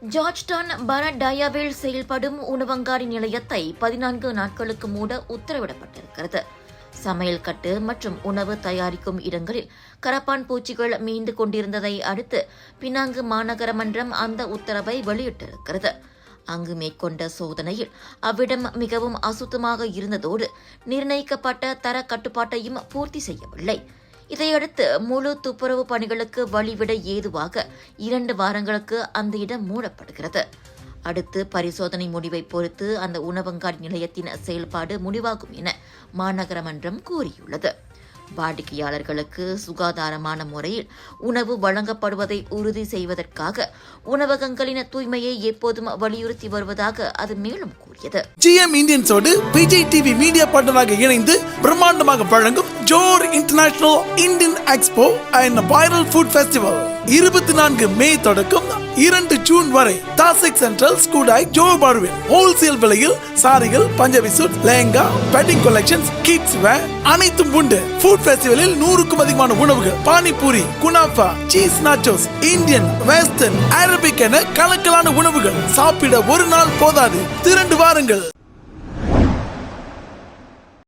Georgetown பரடயாவில் செயல்படும் உணவங்காடி நிலையத்தை 14 நாட்களுக்கு மூட உத்தரவிடப்பட்டிருக்கிறது. சமையல் கட்டு மற்றும் உணவு தயாரிக்கும் இடங்களில் கரப்பான் பூச்சிகள் மீண்டு கொண்டிருந்ததை அடுத்து பினாங்கு மாநகர மன்றம் அந்த உத்தரவை வெளியிட்டிருக்கிறது. அங்கு மேற்கொண்ட சோதனையில் அவ்விடம் மிகவும் அசுத்தமாக இருந்ததோடு நிர்ணயிக்கப்பட்ட தர கட்டுப்பாட்டையும் பூர்த்தி செய்யவில்லை. இதையடுத்து முழு துப்புரவு பணிகளுக்கு வழிவிட ஏதுவாக 2 வாரங்களுக்கு அந்த இடம் மூடப்படுகிறது. அடுத்து பரிசோதனை முடிவை பொறுத்து அந்த உணவங்காடி நிலையத்தின் செயல்பாடு முடிவாகும் என மாநகர மன்றம் கூறியுள்ளது. வாடிக்கையாளர்களுக்கு சுகாதாரமான முறையில் உணவு வழங்கப்படுவதை உறுதி செய்வதற்காக உணவகங்களின் தூய்மையை எப்போதும் வலியுறுத்தி வருவதாக அது மேலும் கூறியது. GM இந்தியன்ஸோடு விஜய் டிவி மீடியா பார்ட்னராக இணைந்து பிரம்மாண்டமாக வழங்கும் Johor international Indian expo and viral food festival 24 May தொடக்கம் 2 ஜூன் வரை தாசிக் சென்ட்ரல் ஸ்கூடாய் ஜோர் பார்வில் ஹோல்சேல் விலையில் சாரிகள், Punjabi suit, lehenga, wedding collections, kids wear அனைத்தும் உண்டு. ஃபுட் ஃபெஸ்டிவலில் 100க்கும் அதிகமான உணவுகள், பானிபூரி, குனாஃபா, cheese nachos, Indian, western, Arabic என கலக்கலான உணவுகள். சாப்பிட ஒரு நாள் போதாது, திரண்டு வாருங்கள்.